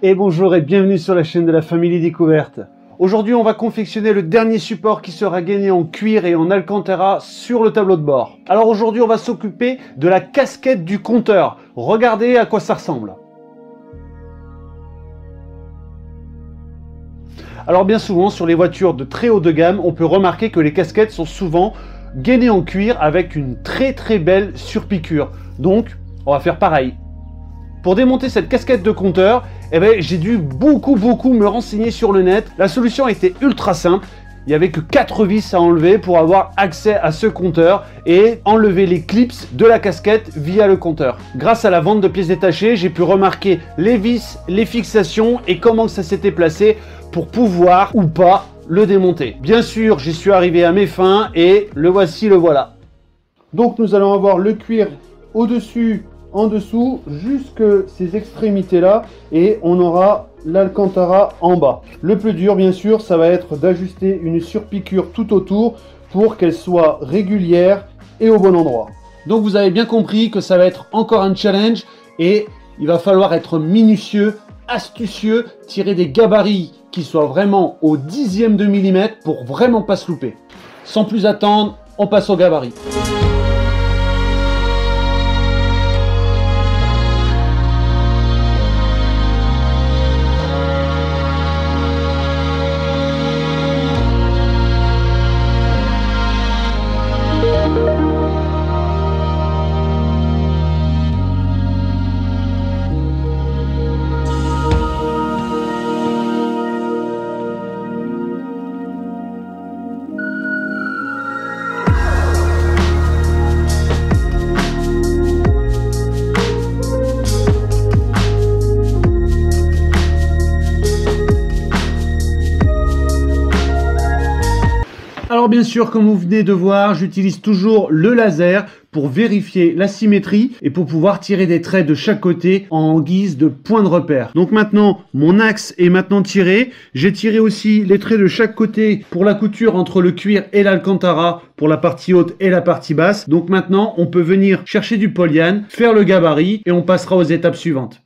Et bonjour et bienvenue sur la chaîne de la Famille Découverte. Aujourd'hui, on va confectionner le dernier support qui sera gainé en cuir et en alcantara sur le tableau de bord. Alors aujourd'hui, on va s'occuper de la casquette du compteur. Regardez à quoi ça ressemble. Alors bien souvent, sur les voitures de très haut de gamme, on peut remarquer que les casquettes sont souvent gainées en cuir avec une très belle surpiqûre. Donc, on va faire pareil. Pour démonter cette casquette de compteur, j'ai dû beaucoup me renseigner sur le net. La solution était ultra simple. Il n'y avait que 4 vis à enlever pour avoir accès à ce compteur et enlever les clips de la casquette via le compteur. Grâce à la vente de pièces détachées, j'ai pu remarquer les vis, les fixations et comment ça s'était placé pour pouvoir ou pas le démonter. Bien sûr, j'y suis arrivé à mes fins et le voici, le voilà. Donc nous allons avoir le cuir au-dessus, en dessous, jusque ces extrémités là, et on aura l'alcantara en bas. Le plus dur, bien sûr, ça va être d'ajuster une surpiqûre tout autour pour qu'elle soit régulière et au bon endroit. Donc vous avez bien compris que ça va être encore un challenge et il va falloir être minutieux, astucieux, tirer des gabarits qui soient vraiment au 10e de millimètre pour vraiment pas se louper. Sans plus attendre, on passe au gabarit. Alors bien sûr, comme vous venez de voir, j'utilise toujours le laser pour vérifier la symétrie et pour pouvoir tirer des traits de chaque côté en guise de point de repère. Donc maintenant, mon axe est maintenant tiré. J'ai tiré aussi les traits de chaque côté pour la couture entre le cuir et l'alcantara pour la partie haute et la partie basse. Donc maintenant, on peut venir chercher du polyane, faire le gabarit et on passera aux étapes suivantes.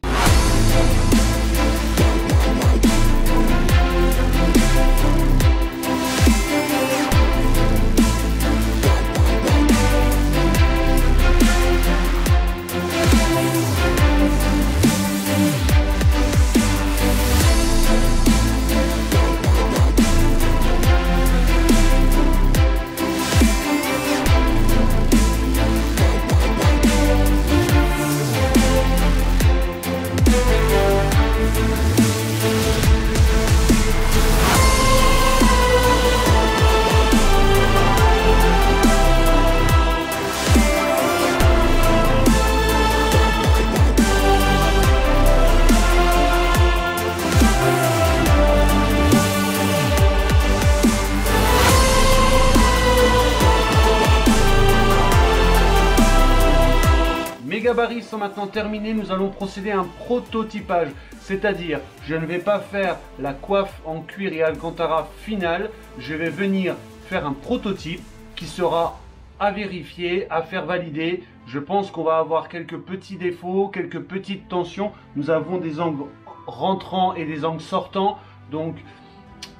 Les gabarits sont maintenant terminés, nous allons procéder à un prototypage, c'est-à-dire je ne vais pas faire la coiffe en cuir et alcantara finale, je vais venir faire un prototype qui sera à vérifier, à faire valider. Je pense qu'on va avoir quelques petits défauts, quelques petites tensions, nous avons des angles rentrants et des angles sortants, donc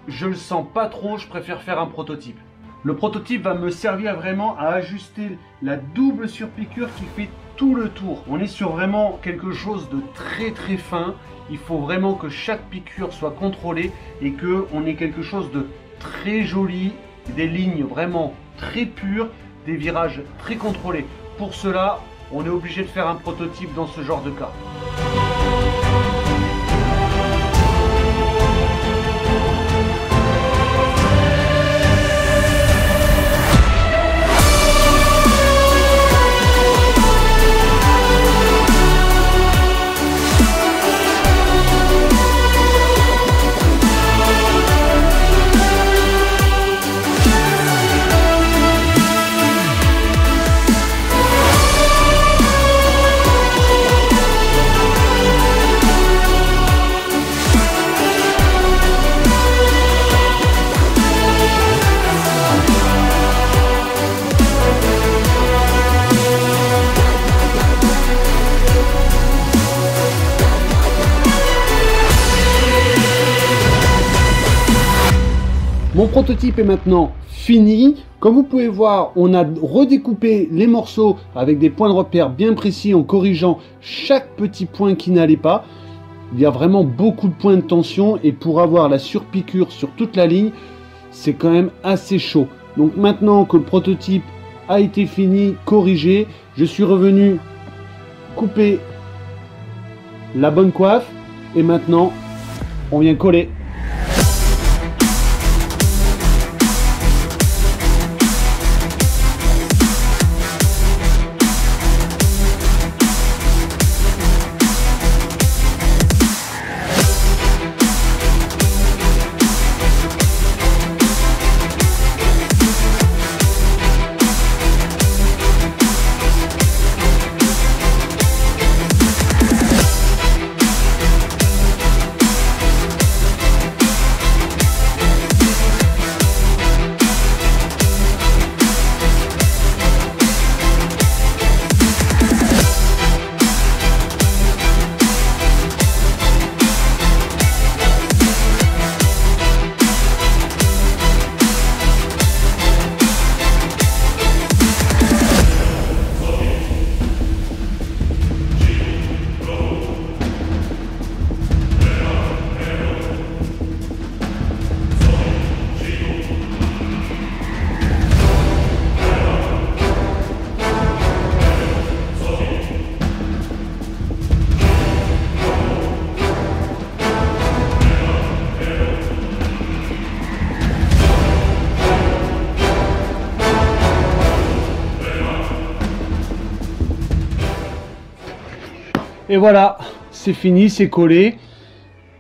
je le sens pas trop, je préfère faire un prototype. Le prototype va me servir vraiment à ajuster la double surpiqûre qui fait tout le tour. On est sur vraiment quelque chose de très fin. Il faut vraiment que chaque piqûre soit contrôlée et que on ait quelque chose de très joli, des lignes vraiment très pures, des virages très contrôlés. Pour cela, on est obligé de faire un prototype dans ce genre de cas. Mon prototype est maintenant fini. Comme vous pouvez voir, on a redécoupé les morceaux avec des points de repère bien précis en corrigeant chaque petit point qui n'allait pas. Il y a vraiment beaucoup de points de tension et pour avoir la surpiqûre sur toute la ligne, c'est quand même assez chaud. Donc maintenant que le prototype a été fini, corrigé, je suis revenu couper la bonne coiffe et maintenant on vient coller. Et voilà, c'est fini, c'est collé.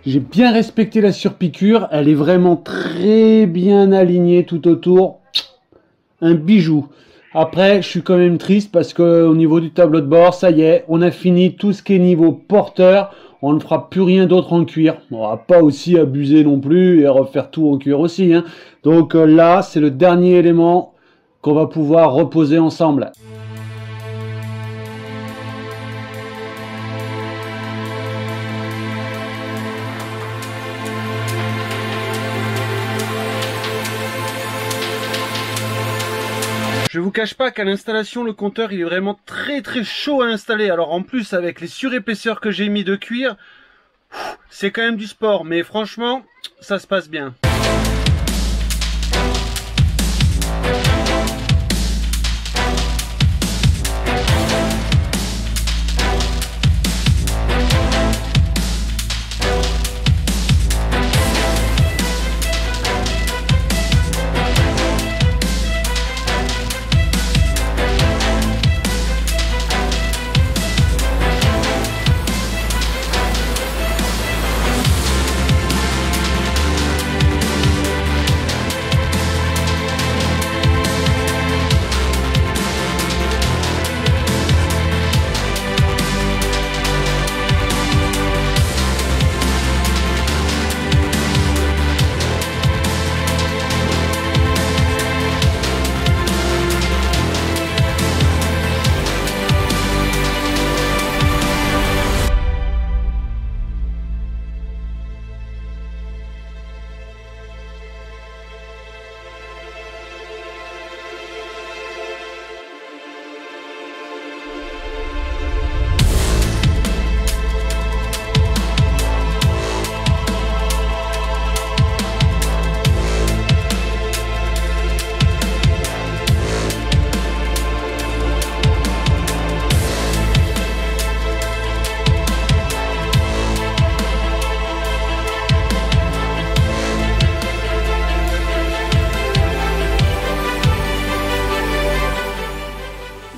J'ai bien respecté la surpiqûre. Elle est vraiment très bien alignée tout autour. Un bijou. Après, je suis quand même triste parce qu'au niveau du tableau de bord, ça y est, on a fini tout ce qui est niveau porteur. On ne fera plus rien d'autre en cuir. On va pas aussi abuser non plus et refaire tout en cuir aussi, hein. Donc là, c'est le dernier élément qu'on va pouvoir reposer ensemble. Je vous cache pas qu'à l'installation, le compteur il est vraiment très chaud à installer. Alors en plus avec les surépaisseurs que j'ai mis de cuir, c'est quand même du sport. Mais franchement, ça se passe bien.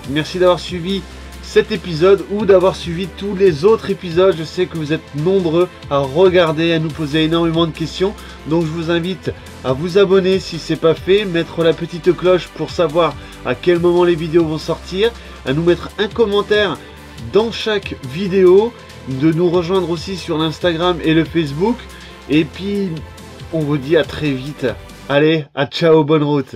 Merci d'avoir suivi cet épisode ou d'avoir suivi tous les autres épisodes. Je sais que vous êtes nombreux à regarder, à nous poser énormément de questions. Donc je vous invite à vous abonner si ce n'est pas fait, mettre la petite cloche pour savoir à quel moment les vidéos vont sortir, à nous mettre un commentaire dans chaque vidéo, de nous rejoindre aussi sur l'Instagram et le Facebook. Et puis on vous dit à très vite. Allez, à ciao, bonne route.